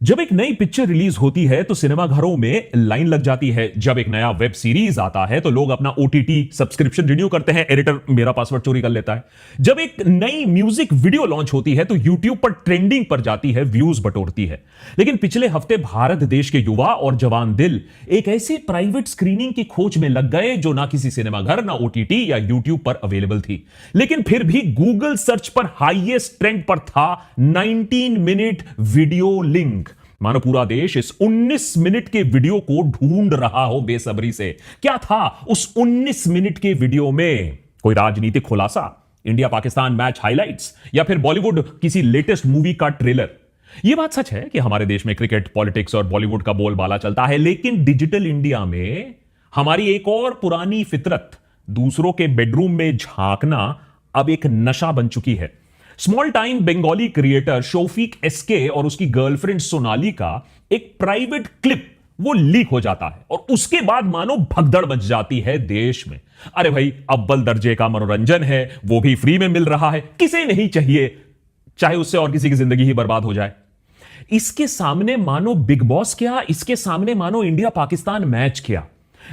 जब एक नई पिक्चर रिलीज होती है तो सिनेमा घरों में लाइन लग जाती है। जब एक नया वेब सीरीज आता है तो लोग अपना ओटीटी सब्सक्रिप्शन रिन्यू करते हैं। एडिटर मेरा पासवर्ड चोरी कर लेता है। जब एक नई म्यूजिक वीडियो लॉन्च होती है तो यूट्यूब पर ट्रेंडिंग पर जाती है, व्यूज बटोरती है। लेकिन पिछले हफ्ते भारत देश के युवा और जवान दिल एक ऐसी प्राइवेट स्क्रीनिंग की खोज में लग गए जो ना किसी सिनेमा घर, ना ओटीटी या यूट्यूब पर अवेलेबल थी। लेकिन फिर भी गूगल सर्च पर हाईएस्ट ट्रेंड पर था 19 मिनट वीडियो लिंक। मानो पूरा देश इस 19 मिनट के वीडियो को ढूंढ रहा हो बेसब्री से। क्या था उस 19 मिनट के वीडियो में? कोई राजनीतिक खुलासा, इंडिया पाकिस्तान मैच हाइलाइट्स, या फिर बॉलीवुड किसी लेटेस्ट मूवी का ट्रेलर? यह बात सच है कि हमारे देश में क्रिकेट, पॉलिटिक्स और बॉलीवुड का बोलबाला चलता है, लेकिन डिजिटल इंडिया में हमारी एक और पुरानी फितरत, दूसरों के बेडरूम में झांकना, अब एक नशा बन चुकी है। Small time Bengali creator Shafiq SK और उसकी गर्लफ्रेंड सोनाली का एक प्राइवेट क्लिप वो लीक हो जाता है और उसके बाद मानो भगदड़ मच जाती है देश में। अरे भाई, अव्वल दर्जे का मनोरंजन है, वो भी फ्री में मिल रहा है, किसे नहीं चाहिए, चाहे उससे और किसी की जिंदगी ही बर्बाद हो जाए। इसके सामने मानो बिग बॉस क्या, इसके सामने मानो इंडिया पाकिस्तान मैच क्या।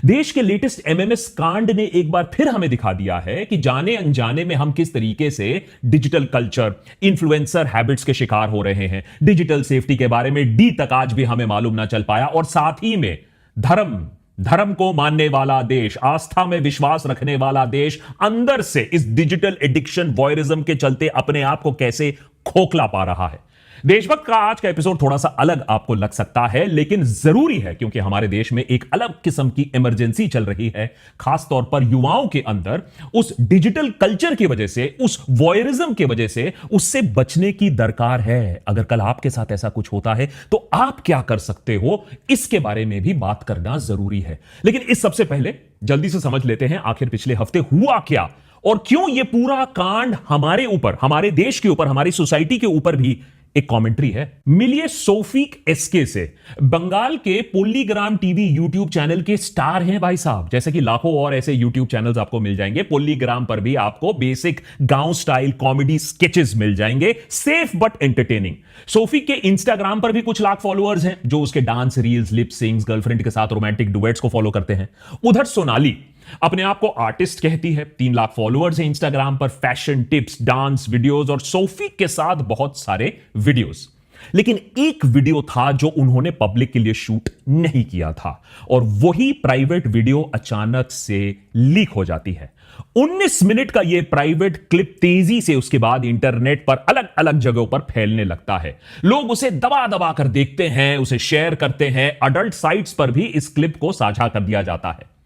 देश के लेटेस्ट एमएमएस कांड ने एक बार फिर हमें दिखा दिया है कि जाने अनजाने में हम किस तरीके से डिजिटल कल्चर, इन्फ्लुएंसर हैबिट्स के शिकार हो रहे हैं। डिजिटल सेफ्टी के बारे में डी तक आज भी हमें मालूम ना चल पाया। और साथ ही में धर्म को मानने वाला देश, आस्था में विश्वास रखने वाला देश अंदर से इस डिजिटल एडिक्शन, वॉयरिज्म के चलते अपने आप को कैसे खोखला पा रहा है। देशभक्त का आज का एपिसोड थोड़ा सा अलग आपको लग सकता है, लेकिन जरूरी है, क्योंकि हमारे देश में एक अलग किस्म की इमरजेंसी चल रही है, खासतौर पर युवाओं के अंदर। उस डिजिटल कल्चर की वजह से, उस वॉयरिज्म की वजह से, उससे बचने की दरकार है। अगर कल आपके साथ ऐसा कुछ होता है तो आप क्या कर सकते हो, इसके बारे में भी बात करना जरूरी है। लेकिन इस सबसे पहले जल्दी से समझ लेते हैं आखिर पिछले हफ्ते हुआ क्या और क्यों यह पूरा कांड हमारे ऊपर, हमारे देश के ऊपर, हमारी सोसाइटी के ऊपर भी एक कमेंट्री है। मिलिए शौफीक एसके से। बंगाल के पोलीग्राम टीवी यूट्यूब चैनल के स्टार हैं भाई साहब। जैसे कि लाखों और ऐसे यूट्यूब चैनल्स आपको मिल जाएंगे। पोलीग्राम पर भी आपको बेसिक गांव स्टाइल कॉमेडी स्केचेस मिल जाएंगे, सेफ बट एंटरटेनिंग। शौफीक के इंस्टाग्राम पर भी कुछ लाख फॉलोअर्स हैं जो उसके dance reels, lip sings, girlfriend के साथ रोमांटिक डुएट्स को फॉलो करते हैं। उधर सोनाली अपने आप को आर्टिस्ट कहती है, 3 लाख फॉलोअर्स हैं इंस्टाग्राम पर, फैशन टिप्स, डांस वीडियोस और शौफीक के साथ बहुत सारे वीडियोस। लेकिन एक वीडियो था जो उन्होंने पब्लिक के लिए शूट नहीं किया था और वही प्राइवेट वीडियो अचानक से लीक हो जाती है। 19 मिनट का यह प्राइवेट क्लिप तेजी से उसके बाद इंटरनेट पर अलग अलग जगहों पर फैलने लगता है। लोग उसे दबा दबा कर देखते हैं, उसे शेयर करते हैं। अडल्ट साइट्स पर भी इस क्लिप को साझा कर दिया जाता है।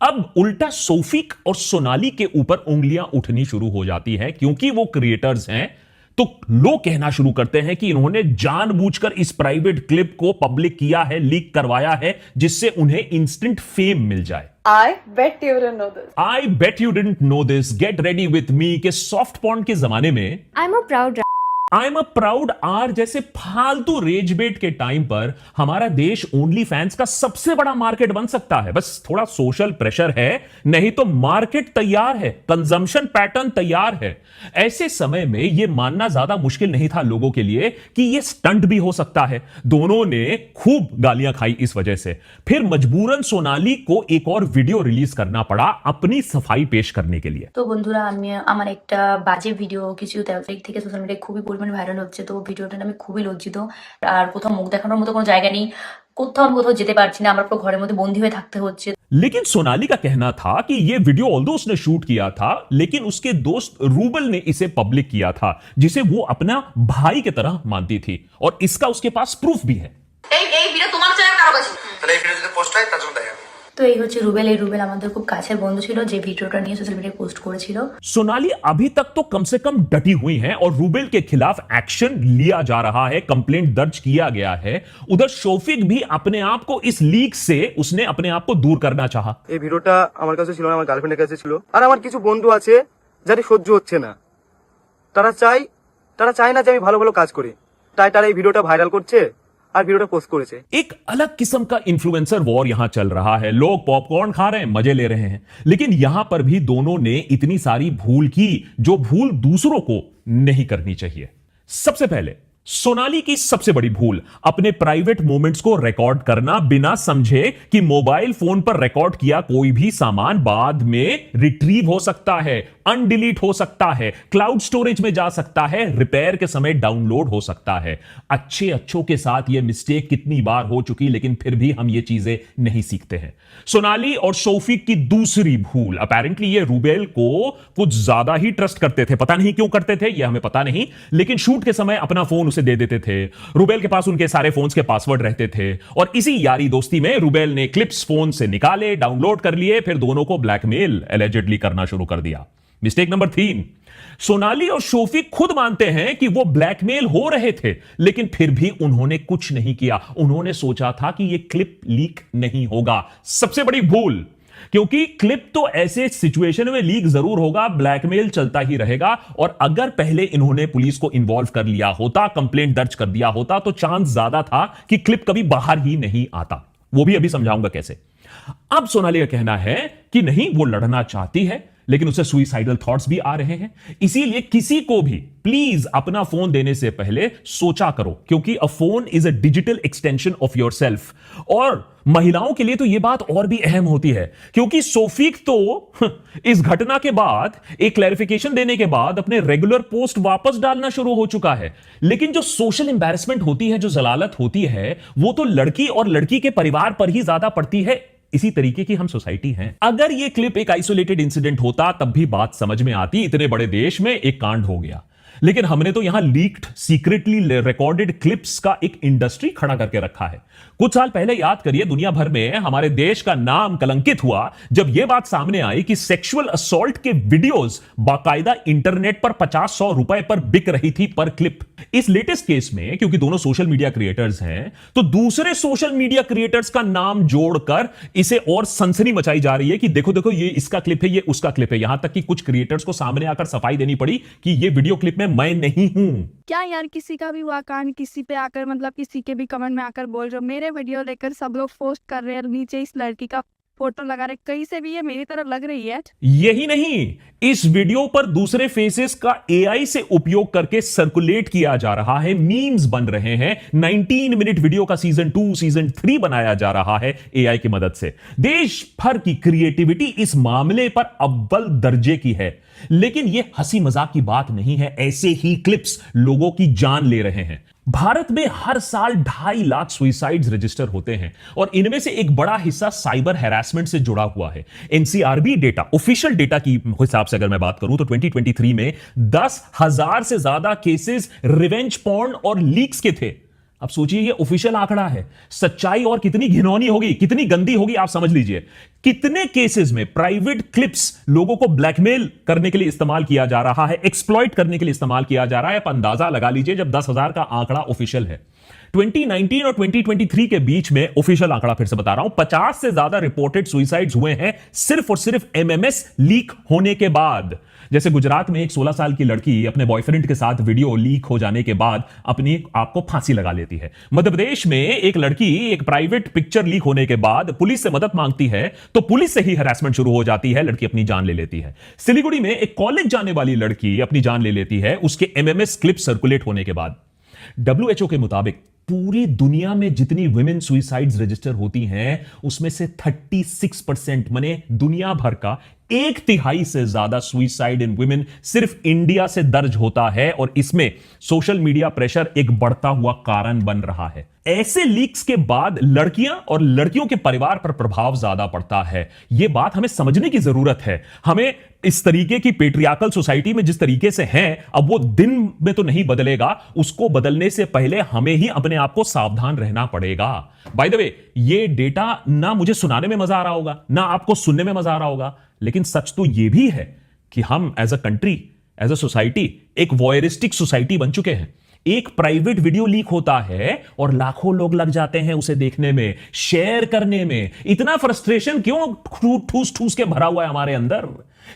अब उल्टा शौफीक और सोनाली के ऊपर उंगलियां उठनी शुरू हो जाती हैं, क्योंकि वो क्रिएटर्स हैं। तो लोग कहना शुरू करते हैं कि इन्होंने जानबूझकर इस प्राइवेट क्लिप को पब्लिक किया है, लीक करवाया है, जिससे उन्हें इंस्टेंट फेम मिल जाए। I bet you didn't know this. I bet you didn't know this. Get ready with me के सॉफ्ट पॉर्न के जमाने में I'm a proud I am a proud आर जैसे फालतू रेज बेट के टाइम पर हमारा देश ओनली फैंस का सबसे बड़ा मार्केट बन सकता है। बस थोड़ा सोशल प्रेशर है, नहीं तो मार्केट तैयार है, कंजम्पशन पैटर्न तैयार है। ऐसे समय में यह मानना ज्यादा मुश्किल नहीं था लोगों के लिए कि यह स्टंट भी हो सकता है। दोनों ने खूब गालियां खाई इस वजह से। फिर मजबूरन सोनाली को एक और वीडियो रिलीज करना पड़ा अपनी सफाई पेश करने के लिए। তো বন্ধুরা, আমি আমার একটা বাজে ভিডিও কিছু 13 তারিখ থেকে সোশ্যাল মিডিয়ায় খুবই পরিমাণে ভাইরাল হচ্ছে। তো ভিডিওটা নিয়ে আমি খুবই লজ্জিত। আর কোথাও মুখ দেখানোর মতো কোনো জায়গা নেই, কোথাও আমি কোথাও যেতে পারছি না, আমার পুরো ঘরের মধ্যে বন্দি হয়ে থাকতে হচ্ছে। लेकिन सोनाली का कहना था कि यह वीडियो ऑल्दो उसने शूट किया था, लेकिन उसके दोस्त रूबल ने इसे पब्लिक किया था, जिसे वो अपना भाई की तरह मानती थी और इसका उसके पास प्रूफ भी है। তো এই হচ্ছে রুবেল। এই রুবেল আমাদের খুব কাছের বন্ধু ছিল, যে ভিডিওটা নিয়ে সোশ্যাল মিডিয়ায় পোস্ট করেছিল। सोनाली अभी तक तो कम से कम डटी हुई हैं और रूबेल के खिलाफ एक्शन लिया जा रहा है, कंप्लेंट दर्ज किया गया है। उधर शौफीक भी अपने आप को इस लीक से उसने अपने आप को दूर करना चाहा। এই ভিডিওটা আমার কাছে ছিল না, আমার গার্লফ্রেন্ডের কাছে ছিল। আর আমার কিছু বন্ধু আছে যাদের সহ্য হচ্ছে না, তারা চায় না যে আমি ভালো ভালো কাজ করি, তাই তারা এই ভিডিওটা ভাইরাল করছে और वीडियो पोस्ट करेছে। एक अलग किस्म का इन्फ्लुएंसर वॉर यहां चल रहा है। लोग पॉपकॉर्न खा रहे हैं, मजे ले रहे हैं, लेकिन यहां पर भी दोनों ने इतनी सारी भूल की जो भूल दूसरों को नहीं करनी चाहिए। सबसे पहले सोनाली की सबसे बड़ी भूल, अपने प्राइवेट मोमेंट्स को रिकॉर्ड करना बिना समझे कि मोबाइल फोन पर रिकॉर्ड किया कोई भी सामान बाद में रिट्रीव हो सकता है, अनडिलीट हो सकता है, क्लाउड स्टोरेज में जा सकता है, रिपेयर के समय डाउनलोड हो सकता है। अच्छों के साथ यह मिस्टेक कितनी बार हो चुकी, लेकिन फिर भी हम ये चीजें नहीं सीखते हैं। सोनाली और शौफिक की दूसरी भूल, अपेरेंटली ये रूबेल को कुछ ज्यादा ही ट्रस्ट करते थे। पता नहीं क्यों करते थे, यह हमें पता नहीं, लेकिन शूट के समय अपना फोन उसे दे देते थे। रूबेल के पास उनके सारे फोन्स के पासवर्ड रहते थे और इसी यारी दोस्ती में रूबेल ने क्लिप्स फोन से निकाले, डाउनलोड कर लिए, फिर दोनों को ब्लैकमेल एलिजिडली करना शुरू कर दिया। मिस्टेक नंबर 3, सोनाली और शौफिक खुद मानते हैं कि वो ब्लैकमेल हो रहे थे, लेकिन फिर भी उन्होंने कुछ नहीं किया। उन्होंने सोचा था कि यह क्लिप लीक नहीं होगा। सबसे बड़ी भूल, क्योंकि क्लिप तो ऐसे सिचुएशन में लीक जरूर होगा, ब्लैकमेल चलता ही रहेगा। और अगर पहले इन्होंने पुलिस को इन्वॉल्व कर लिया होता, कंप्लेंट दर्ज कर दिया होता, तो चांस ज्यादा था कि क्लिप कभी बाहर ही नहीं आता। वो भी अभी समझाऊंगा कैसे। अब सोनाली का कहना है कि नहीं, वो लड़ना चाहती है, लेकिन उसे सुइसाइडल थॉट्स भी आ रहे हैं। इसीलिए किसी को भी प्लीज अपना फोन देने से पहले सोचा करो, क्योंकि अ phone is a digital extension of your self. और महिलाओं के लिए तो यह बात और भी अहम होती है, क्योंकि शौफिक तो इस घटना के बाद, एक क्लैरिफिकेशन देने के बाद, अपने रेगुलर पोस्ट वापस डालना शुरू हो चुका है। लेकिन जो सोशल एम्बैरेसमेंट होती है, जो जलालत होती है, वो तो लड़की और लड़की के परिवार पर ही ज्यादा पड़ती है। इसी तरीके की हम सोसाइटी हैं। अगर यह क्लिप एक आइसोलेटेड इंसिडेंट होता, तब भी बात समझ में आती, इतने बड़े देश में एक कांड हो गया। लेकिन हमने तो यहां लीक्ड, सीक्रेटली रिकॉर्डेड क्लिप्स का एक इंडस्ट्री खड़ा करके रखा है। कुछ साल पहले याद करिए, दुनिया भर में हमारे देश का नाम कलंकित हुआ जब यह बात सामने आई कि सेक्सुअल असॉल्ट के वीडियोस बाकायदा इंटरनेट पर 50-100 रुपए पर बिक रही थी पर क्लिप। इस लेटेस्ट केस में, क्योंकि दोनों सोशल मीडिया क्रिएटर्स हैं, तो दूसरे सोशल मीडिया क्रिएटर्स का नाम जोड़कर इसे और सनसनी मचाई जा रही है कि देखो देखो, ये इसका क्लिप है, ये उसका क्लिप है। यहां तक कि कुछ क्रिएटर्स को सामने आकर सफाई देनी पड़ी कि ये वीडियो क्लिप में मैं नहीं हूं। क्या यार, किसी का भी हुआ कांड किसी पे आकर, मतलब किसी के भी कमेंट में आकर बोल रहे हो, मेरे वीडियो लेकर सब लोग पोस्ट कर रहे हैं, नीचे इस लड़की का फोटो लगा रहे, कहीं से भी ये मेरी तरफ लग रही है। यही नहीं, इस वीडियो पर दूसरे फेसेस का एआई से उपयोग करके सर्कुलेट किया जा रहा है, मीम्स बन रहे हैं। 19 मिनट वीडियो का सीजन 2, सीजन 3 बनाया जा रहा है एआई की मदद से। देश भर की क्रिएटिविटी इस मामले पर अव्वल दर्जे की है। लेकिन यह हंसी मजाक की बात नहीं है, ऐसे ही क्लिप्स लोगों की जान ले रहे हैं। भारत में हर साल 2.5 लाख सुइसाइड्स रजिस्टर होते हैं और इनमें से एक बड़ा हिस्सा साइबर हैरासमेंट से जुड़ा हुआ है। एनसीआरबी डेटा, ऑफिशियल डेटा की हिसाब से अगर मैं बात करूं तो 2023 में 10,000 से ज्यादा केसेस रिवेंज पॉर्न और लीक्स के थे। अब सोचिए, ये ऑफिशियल आंकड़ा है, सच्चाई और कितनी घिनौनी होगी, कितनी गंदी होगी, आप समझ लीजिए। कितने केसेस में प्राइवेट क्लिप्स लोगों को ब्लैकमेल करने के लिए इस्तेमाल किया जा रहा है, एक्सप्लॉइट करने के लिए इस्तेमाल किया जा रहा है। आप अंदाजा लगा लीजिए, जब 10,000 का आंकड़ा ऑफिशियल है। 2019 और 2023 के बीच में, ऑफिशियल आंकड़ा फिर से बता रहा हूं, 50 से ज्यादा रिपोर्टेड सुइसाइड्स हुए हैं सिर्फ और सिर्फ एमएमएस लीक होने के बाद। जैसे गुजरात में एक 16 साल की लड़की अपने बॉयफ्रेंड के साथ वीडियो लीक हो जाने के बाद अपनी आपको फांसी लगा लेती है। मध्य प्रदेश में एक लड़की एक प्राइवेट पिक्चर लीक होने के बाद पुलिस से मदद मांगती है, तो पुलिस से ही हरासमेंट शुरू हो जाती है, लड़की अपनी जान ले लेती है। सिलीगुड़ी में एक कॉलेज जाने वाली लड़की अपनी जान ले लेती है उसके एमएमएस क्लिप सर्कुलेट होने के बाद। WHO के मुताबिक पूरी दुनिया में जितनी वुमेन सुइसाइड्स रजिस्टर होती हैं, उसमें से 36%, माने दुनिया भर का 1/3 से ज्यादा सुइसाइड इन वुमेन सिर्फ इंडिया से दर्ज होता है। और इसमें सोशल मीडिया प्रेशर एक बढ़ता हुआ कारण बन रहा है। ऐसे लीक्स के बाद लड़कियां और लड़कियों के परिवार पर प्रभाव ज्यादा पड़ता है। यह बात हमें समझने की जरूरत है। हमें इस तरीके की पेट्रियार्कल सोसाइटी में जिस तरीके से हैं, अब वो दिन में तो नहीं बदलेगा, उसको बदलने से पहले हमें ही अपने आप को सावधान रहना पड़ेगा। बाय द वे, ये डेटा ना मुझे सुनाने में मजा आ रहा होगा, ना आपको सुनने में मजा आ रहा होगा, लेकिन सच तो यह भी है कि हम as a country, as a society, एक वॉयरिस्टिक सोसाइटी बन चुके हैं। एक प्राइवेट वीडियो लीक होता है और लाखों लोग लग जाते हैं उसे देखने में, शेयर करने में। इतना फ्रस्ट्रेशन क्यों ठूस ठूस के भरा हुआ है हमारे अंदर?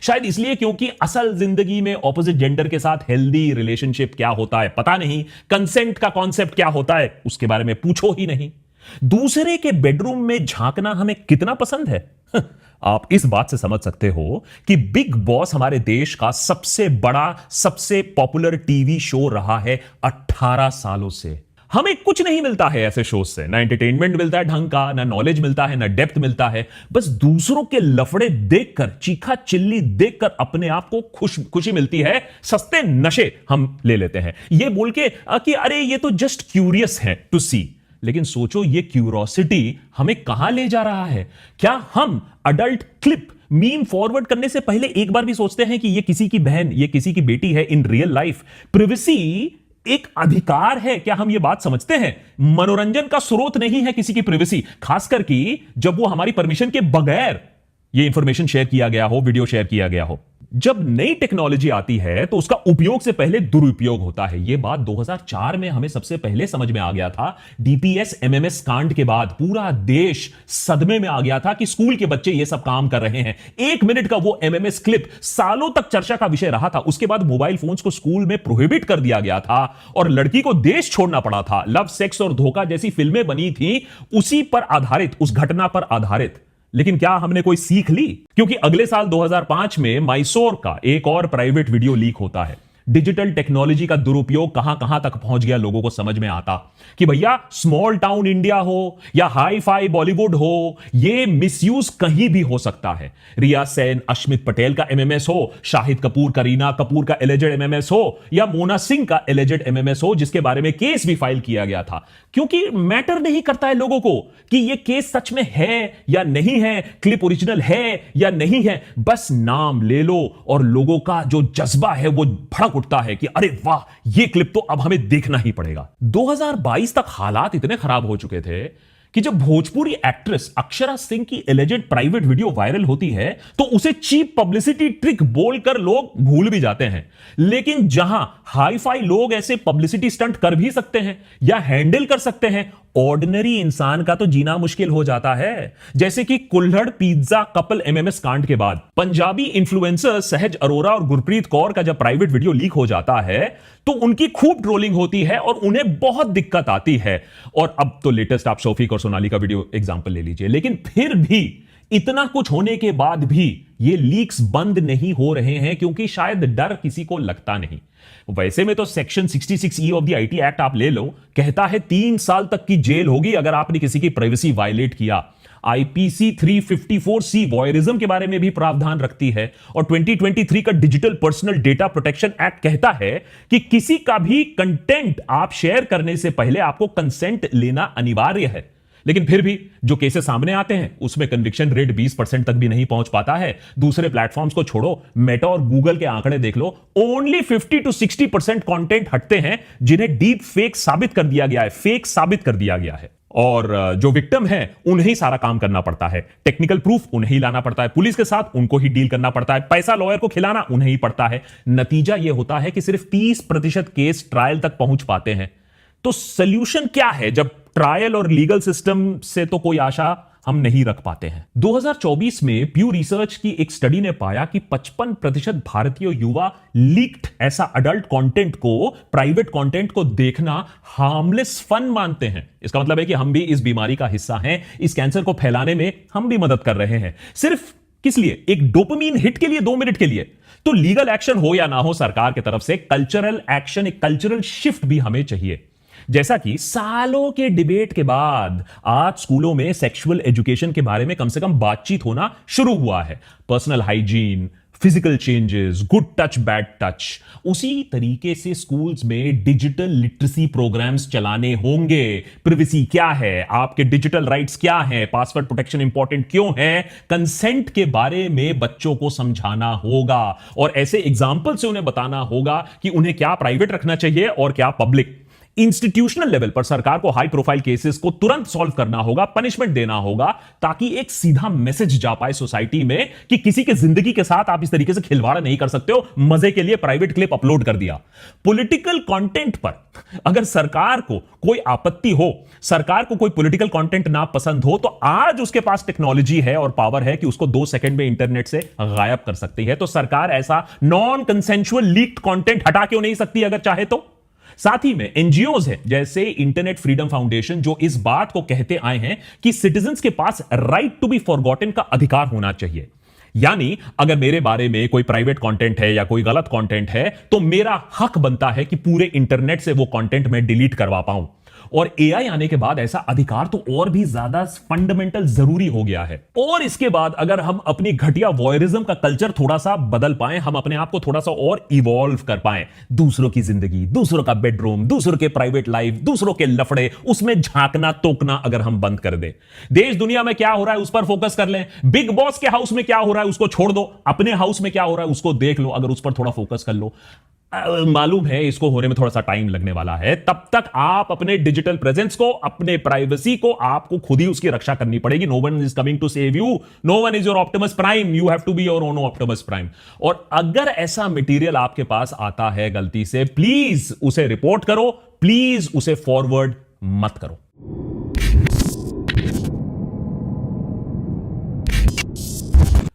शायद इसलिए क्योंकि असल जिंदगी में ऑपोजिट जेंडर के साथ हेल्दी रिलेशनशिप क्या होता है पता नहीं, कंसेंट का कॉन्सेप्ट क्या होता है उसके बारे में पूछो ही नहीं। दूसरे के बेडरूम में झांकना हमें कितना पसंद है आप इस बात से समझ सकते हो कि बिग बॉस हमारे देश का सबसे बड़ा, सबसे पॉपुलर टीवी शो रहा है 18 सालों से। हमें कुछ नहीं मिलता है ऐसे शोज से, ना एंटरटेनमेंट मिलता है ढंग का, ना नॉलेज मिलता है, ना डेप्थ मिलता है। बस दूसरों के लफड़े देखकर, चीखा चिल्ली देखकर अपने आप को खुशी मिलती है, सस्ते नशे हम ले लेते हैं ये बोल के कि अरे ये तो जस्ट क्यूरियस है टू सी। लेकिन सोचो ये क्यूरोसिटी हमें कहां ले जा रहा है। क्या हम अडल्ट क्लिप मीम फॉरवर्ड करने से पहले एक बार भी सोचते हैं कि ये किसी की बहन, ये किसी की बेटी है इन रियल लाइफ? प्रिवेसी एक अधिकार है, क्या हम ये बात समझते हैं? मनोरंजन का स्रोत नहीं है किसी की प्रिवेसी, खासकर कि जब वो हमारी परमिशन के बगैर ये इंफॉर्मेशन शेयर किया गया हो, वीडियो शेयर किया गया हो। जब नई टेक्नोलॉजी आती है तो उसका उपयोग से पहले दुरुपयोग होता है। यह बात 2004 में हमें सबसे पहले समझ में आ गया था। डीपीएस एमएमएस कांड के बाद पूरा देश सदमे में आ गया था कि स्कूल के बच्चे ये सब काम कर रहे हैं। 1 मिनट का वो एमएमएस क्लिप सालों तक चर्चा का विषय रहा था। उसके बाद मोबाइल फोन्स को स्कूल में प्रोहिबिट कर दिया गया था और लड़की को देश छोड़ना पड़ा था। लव, सेक्स और धोखा जैसी फिल्में बनी थी उसी पर आधारित, उस घटना पर आधारित। लेकिन क्या हमने कोई सीख ली? क्योंकि अगले साल 2005 में मैसूर का एक और प्राइवेट वीडियो लीक होता है। डिजिटल टेक्नोलॉजी का दुरुपयोग कहां कहां तक पहुंच गया, लोगों को समझ में आता कि भैया स्मॉल टाउन इंडिया हो या हाई फाई बॉलीवुड हो, ये मिसयूज कहीं भी हो सकता है। रिया सेन, अश्मित पटेल का एमएमएस हो, शाहिद कपूर, करीना कपूर का एलिजेड एमएमएस हो या मोना सिंह का एलिजेड एमएमएस हो, जिसके बारे में केस भी फाइल किया गया था। क्योंकि मैटर नहीं करता है लोगों को कि ये केस सच में है या नहीं है, क्लिप ओरिजिनल है या नहीं है। बस नाम ले लो और लोगों का जो जज्बा है वो भड़क उठता है कि अरे वाह, ये क्लिप तो अब हमें देखना ही पड़ेगा। 2022 तक हालात इतने खराब हो चुके थे कि जब भोजपुरी एक्ट्रेस अक्षरा सिंह की एलिजेड प्राइवेट वीडियो वायरल होती है तो उसे चीप पब्लिसिटी ट्रिक बोलकर लोग भूल भी जाते हैं। लेकिन जहां हाई फाई लोग ऐसे पब्लिसिटी स्टंट कर भी सकते हैं या हैंडल कर सकते हैं, ऑर्डिनरी इंसान का तो जीना मुश्किल हो जाता है। जैसे कि कुल्हड़ पिज्जा कपल एमएमएस कांड के बाद पंजाबी इन्फ्लुएंसर सहज अरोरा और गुरप्रीत कौर का जब प्राइवेट वीडियो लीक हो जाता है तो उनकी खूब ट्रोलिंग होती है और उन्हें बहुत दिक्कत आती है। और अब तो लेटेस्ट आप शौफीक और सोनाली का वीडियो एग्जांपल ले लीजिए। लेकिन फिर भी इतना कुछ होने के बाद भी ये लीक्स बंद नहीं हो रहे हैं क्योंकि शायद डर किसी को लगता नहीं। वैसे में तो section 66E of the IT act आप ले लो, कहता है 3 साल तक की जेल होगी अगर आपने किसी की प्राइवेसी वायलेट किया। आईपीसी 354C वॉयरिज्म के बारे में भी प्रावधान रखती है और 2023 का digital personal data protection act कहता है कि किसी का भी कंटेंट आप शेयर करने से पहले आपको कंसेंट लेना अनिवार्य है। लेकिन फिर भी जो केसेस सामने आते हैं उसमें कन्विक्शन रेट 20% तक भी नहीं पहुंच पाता है। दूसरे प्लेटफॉर्म्स को छोड़ो, मेटा और गूगल के आंकड़े देख लो, ओनली 50 to 60% कंटेंट हटते हैं जिन्हें डीप फेक साबित कर दिया गया है, फेक साबित कर दिया गया है। और जो विक्टिम है उन्हें ही सारा काम करना पड़ता है, टेक्निकल प्रूफ उन्हें ही लाना पड़ता है, पुलिस के साथ उनको ही डील करना पड़ता है, पैसा लॉयर को खिलाना उन्हें ही पड़ता है। नतीजा यह होता है कि सिर्फ 30% केस ट्रायल तक पहुंच पाते हैं। तो सोल्यूशन क्या है जब ट्रायल और लीगल सिस्टम से तो कोई आशा हम नहीं रख पाते हैं? 2024 में प्यू रिसर्च की एक स्टडी ने पाया कि 55% भारतीय युवा लीक्ड ऐसा अडल्ट कंटेंट को, प्राइवेट कंटेंट को देखना हार्मलेस फन मानते हैं। इसका मतलब है कि हम भी इस बीमारी का हिस्सा हैं, इस कैंसर को फैलाने में हम भी मदद कर रहे हैं। सिर्फ किस लिए? एक डोपामिन हिट के लिए, 2 मिनट के लिए। तो लीगल एक्शन हो या ना हो सरकार की तरफ से, कल्चरल एक्शन, एक कल्चरल शिफ्ट भी हमें चाहिए। जैसा कि सालों के डिबेट के बाद आज स्कूलों में सेक्सुअल एजुकेशन के बारे में कम से कम बातचीत होना शुरू हुआ है। Personal hygiene, physical changes, good touch, bad touch. उसी तरीके से स्कूल्स में डिजिटल लिटरेसी प्रोग्राम्स चलाने होंगे। प्रिवेसी क्या है, आपके डिजिटल राइट्स क्या हैं, पासवर्ड प्रोटेक्शन इंपॉर्टेंट क्यों है, कंसेंट के बारे में बच्चों को समझाना होगा और ऐसे एग्जाम्पल से उन्हें बताना होगा कि उन्हें क्या प्राइवेट रखना चाहिए और क्या पब्लिक। इंस्टीट्यूशनल लेवल पर सरकार को हाई प्रोफाइल केसेस को तुरंत सॉल्व करना होगा, पनिशमेंट देना होगा, ताकि एक सीधा मैसेज जा पाए सोसाइटी में कि किसी के जिंदगी के साथ आप इस तरीके से खिलवाड़ नहीं कर सकते हो। मजे के लिए प्राइवेट क्लिप अपलोड कर दिया। पॉलिटिकल कंटेंट पर अगर सरकार को कोई आपत्ति हो, सरकार को कोई पॉलिटिकल कंटेंट ना पसंद हो, तो आज उसके पास टेक्नोलॉजी है और पावर है कि उसको 2 सेकंड में इंटरनेट से गायब कर सकती है। तो सरकार ऐसा नॉन कंसेंशुअल लीक्ड कंटेंट हटा क्यों नहीं सकती अगर चाहे तो? साथ ही में एनजीओज हैं जैसे इंटरनेट फ्रीडम फाउंडेशन जो इस बात को कहते आए हैं कि सिटीजन्स के पास राइट टू बी फॉरगॉटन का अधिकार होना चाहिए। यानी अगर मेरे बारे में कोई प्राइवेट कंटेंट है या कोई गलत कंटेंट है तो मेरा हक बनता है कि पूरे इंटरनेट से वो कंटेंट मैं डिलीट करवा पाऊं। और एआई आने के बाद ऐसा अधिकार तो और भी ज्यादा फंडामेंटल जरूरी हो गया है। और इसके बाद अगर हम अपनी घटिया वॉयरिज्म का कल्चर थोड़ा सा बदल पाएं, हम अपने आप को थोड़ा सा और इवॉल्व कर पाएं, दूसरों की जिंदगी, दूसरों का बेडरूम, दूसरों के प्राइवेट लाइफ, दूसरों के लफड़े, उसमें झांकना तोकना अगर हम बंद कर दे, देश दुनिया में क्या हो रहा है उस पर फोकस कर लें, बिग बॉस के हाउस में क्या हो रहा है उसको छोड़ दो, अपने हाउस में क्या हो रहा है उसको देख लो, अगर उस पर थोड़ा फोकस कर लो। मालूम है इसको होने में थोड़ा सा टाइम लगने वाला है, तब तक आप अपने डिजिटल प्रेजेंस को, अपने प्राइवेसी को, आपको खुद ही उसकी रक्षा करनी पड़ेगी। No one is coming to save you, no one is your Optimus Prime, you have to be your own Optimus Prime. और अगर ऐसा मटेरियल आपके पास आता है गलती से, प्लीज उसे रिपोर्ट करो, प्लीज उसे फॉरवर्ड मत करो।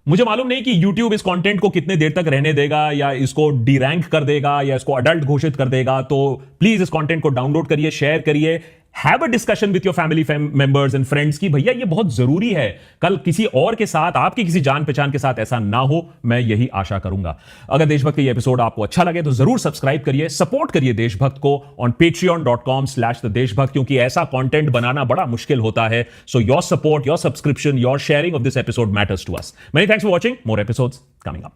मुझे मालूम नहीं कि YouTube इस कंटेंट को कितने देर तक रहने देगा, या इसको डी रैंक कर देगा, या इसको अडल्ट घोषित कर देगा। तो प्लीज इस कंटेंट को डाउनलोड करिए, शेयर करिए, have a discussion with your family members and friends की भैया ये बहुत जरूरी है। कल किसी और के साथ, आपकी किसी जान पहचान के साथ ऐसा ना हो, मैं यही आशा करूंगा। अगर देशभक्त का ये एपिसोड आपको अच्छा लगे तो जरूर सब्सक्राइब करिए, सपोर्ट करिए देशभक्त को ऑन patreon.com/thedeshbhakt, क्योंकि ऐसा कंटेंट बनाना बड़ा मुश्किल होता है। So your support, your subscription, your sharing of this episode matters to us. Many thanks for watching, more episodes coming up.